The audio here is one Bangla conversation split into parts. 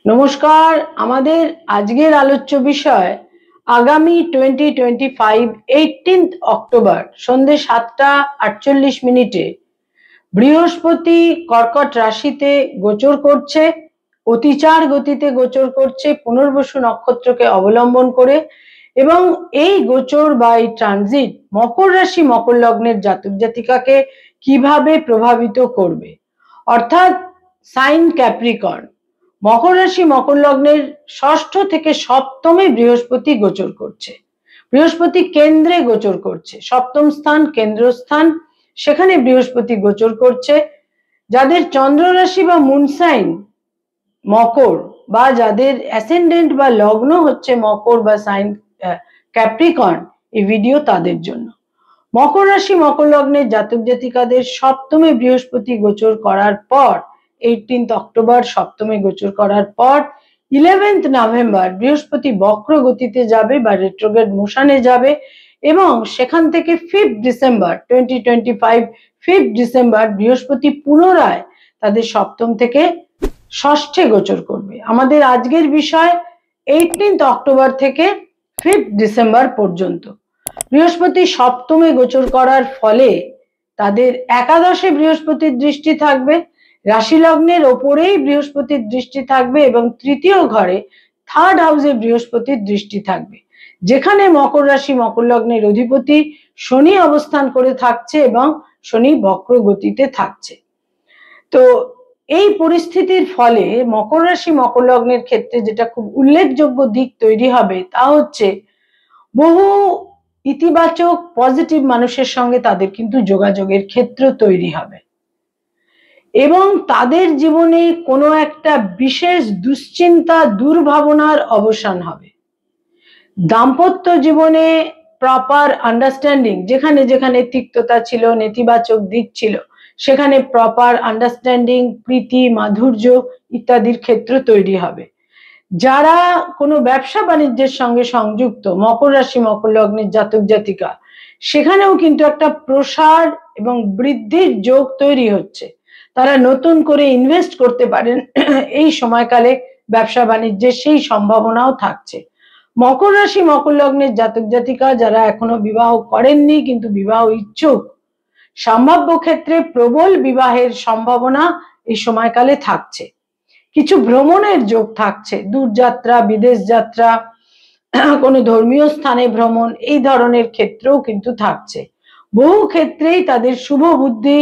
নমস্কার। আমাদের আজকের আলোচ্য বিষয় আগামী 2025 18th অক্টোবর সন্ধ্যে 7:48 বৃহস্পতি কর্কট রাশিতে গোচর করছে, অতিচার গতিতে গোচর করছে পুনর্বসু নক্ষত্রকে অবলম্বন করে, এবং এই গোচর বা এই ট্রানজিট মকর রাশি মকর লগ্নের জাতক জাতিকাকে কিভাবে প্রভাবিত করবে। অর্থাৎ সাইন ক্যাপ্রিকর্ন, মকর রাশি মকর লগ্নের ষষ্ঠ থেকে সপ্তমে বৃহস্পতি গোচর করছে। বৃহস্পতি কেন্দ্রে গোচর করছে, সপ্তম স্থান কেন্দ্রস্থান, সেখানে বৃহস্পতি গোচর করছে। যাদের চন্দ্র রাশি বা মুন সাইন মকর, বা যাদের অ্যাসেন্ডেন্ট বা লগ্ন হচ্ছে মকর বা সাইন ক্যাপ্রিকর্ন, এই ভিডিও তাদের জন্য। মকর রাশি মকর লগ্নের জাতক জাতিকাদের সপ্তমে বৃহস্পতি গোচর করার পর 18th অক্টোবর সপ্তমে গোচর করার পর 11th নভেম্বর বৃহস্পতি বক্র গতিতে যাবে বা রেট্রোগ্রেড মোশনে যাবে, এবং সেখান থেকে 5th ডিসেম্বর 2025 5th ডিসেম্বর বৃহস্পতি পুনরায় তাদের সপ্তম থেকে ষষ্ঠে গোচর করবে। আমাদের আজকের বিষয় 18th অক্টোবর থেকে 5th ডিসেম্বর পর্যন্ত। বৃহস্পতি সপ্তমে গোচর করার ফলে তাদের একাদশে বৃহস্পতির দৃষ্টি থাকবে, রাশি লগ্নের ওপরেই বৃহস্পতির দৃষ্টি থাকবে, এবং তৃতীয় ঘরে থার্ড হাউসে বৃহস্পতির দৃষ্টি থাকবে, যেখানে মকর রাশি মকর লগ্নের অধিপতি শনি অবস্থান করে থাকছে এবং শনি বক্র গতিতে থাকছে। তো এই পরিস্থিতির ফলে মকর রাশি মকর লগ্নের ক্ষেত্রে যেটা খুব উল্লেখযোগ্য দিক তৈরি হবে তা হচ্ছে বহু ইতিবাচক পজিটিভ মানুষের সঙ্গে তাদের কিন্তু যোগাযোগের ক্ষেত্র তৈরি হবে, এবং তাদের জীবনে কোনো একটা বিশেষ দুশ্চিন্তা দুর্ভাবনার অবসান হবে। দাম্পত্য জীবনে প্রপার আন্ডারস্ট্যান্ডিং, যেখানে যেখানে তিক্ততা ছিল, নেতিবাচক দিক ছিল, সেখানে প্রপার আন্ডারস্ট্যান্ডিং, প্রীতি, মাধুর্য ইত্যাদির ক্ষেত্র তৈরি হবে। যারা কোনো ব্যবসা বাণিজ্যের সঙ্গে সংযুক্ত মকর রাশি মকর লগ্নের জাতক জাতিকা, সেখানেও কিন্তু একটা প্রসার এবং বৃদ্ধির যোগ তৈরি হচ্ছে। তারা নতুন করে ইনভেস্ট করতে পারেন এই সময়কালে, ব্যবসা বাণিজ্যের সেই সম্ভাবনাও থাকছে। মকর রাশি মকর লগ্নের জাতক জাতিকা যারা এখনো বিবাহ করেননি কিন্তু বিবাহ ইচ্ছুক, সম্ভাব্য ক্ষেত্রে প্রবল বিবাহের সম্ভাবনা এই সময়কালে থাকছে। কিছু ভ্রমণের যোগ থাকছে, দূরযাত্রা, বিদেশ যাত্রা, কোনো ধর্মীয় স্থানে ভ্রমণ, এই ধরনের ক্ষেত্রেও কিন্তু থাকছে। বহু ক্ষেত্রেই তাদের শুভ বুদ্ধি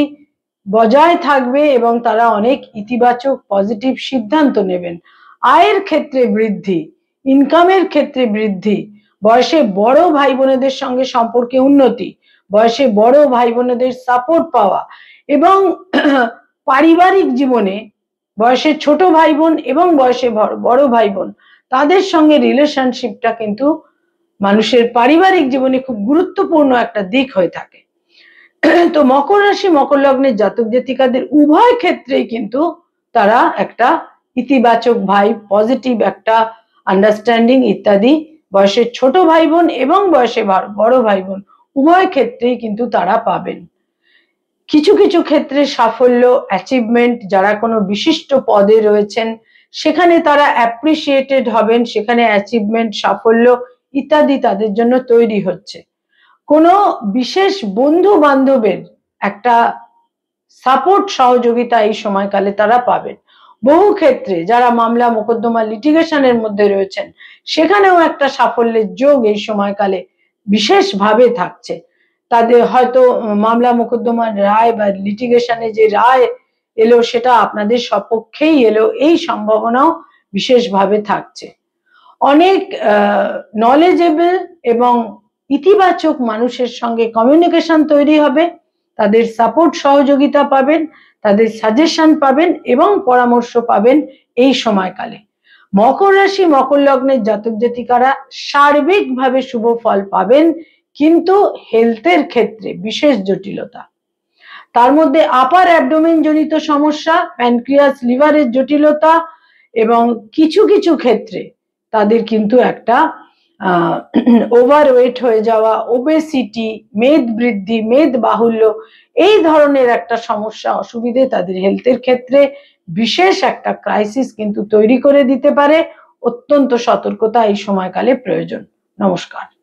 বজায় থাকবে এবং তারা অনেক ইতিবাচক পজিটিভ সিদ্ধান্ত নেবেন। আয়ের ক্ষেত্রে বৃদ্ধি, ইনকামের ক্ষেত্রে বৃদ্ধি, বয়সে বড় ভাই বোনেদের সঙ্গে সম্পর্কে উন্নতি, বয়সে বড় ভাই বোনেদের সাপোর্ট পাওয়া, এবং পারিবারিক জীবনে বয়সে ছোট ভাই বোন এবং বয়সে বড় ভাই বোন তাদের সঙ্গে রিলেশনশিপটা কিন্তু মানুষের পারিবারিক জীবনে খুব গুরুত্বপূর্ণ একটা দিক হয়ে থাকে। তো মকর রাশি মকর লগ্নের জাতক জাতিকাদের উভয় ক্ষেত্রেই কিন্তু তারা একটা ইতিবাচক ভাই, পজিটিভ একটা আন্ডারস্ট্যান্ডিং ইত্যাদি, বয়সে ছোট ভাই বোন এবং বয়সে বড় ভাই বোন উভয় ক্ষেত্রেই কিন্তু তারা পাবেন। কিছু কিছু ক্ষেত্রে সাফল্য, অ্যাচিভমেন্ট, যারা কোনো বিশিষ্ট পদে রয়েছেন সেখানে তারা অ্যাপ্রিসিয়েটেড হবেন, সেখানে অ্যাচিভমেন্ট, সাফল্য ইত্যাদি তাদের জন্য তৈরি হচ্ছে। কোনো বিশেষ বন্ধু বান্ধবের একটা সাপোর্ট, সহযোগিতা এই সময়কালে তারা পাবেন। বহু ক্ষেত্রে যারা মামলা মোকদ্দমা লিটিগেশনের মধ্যে রয়েছেন সেখানেও একটা সাফল্যের যোগ এই সময়কালে বিশেষভাবে থাকছে। তাদের হয়তো মামলা মোকদ্দমার রায় বা লিটিগেশনে যে রায় এলো সেটা আপনাদের সপক্ষেই এলো, এই সম্ভাবনাও বিশেষভাবে থাকছে। অনেক নলেজেবল এবং ইতিবাচক মানুষের সঙ্গে কমিউনিকেশন তৈরি হবে, তাদের সাপোর্ট সহযোগিতা পাবেন, তাদের সাজেশন পাবেন এবং পরামর্শ পাবেন এই সময়কালে। মকর রাশি মকর লগ্নের জাতক জাতিকারা সার্বিকভাবে শুভ ফল পাবেন, কিন্তু হেলথের ক্ষেত্রে বিশেষ জটিলতা, তার মধ্যে আপার অ্যাবডোমেন জনিত সমস্যা, প্যানক্রিয়াস, লিভারের জটিলতা, এবং কিছু কিছু ক্ষেত্রে তাদের কিন্তু একটা ওভারওয়েট হয়ে যাওয়া, ওবেসিটি, মেদ বৃদ্ধি, মেদ বাহুল্য, এই ধরনের একটা সমস্যা, অসুবিধে তাদের হেলথের ক্ষেত্রে বিশেষ একটা ক্রাইসিস কিন্তু তৈরি করে দিতে পারে। অত্যন্ত সতর্কতা এই সময়কালে প্রয়োজন। নমস্কার।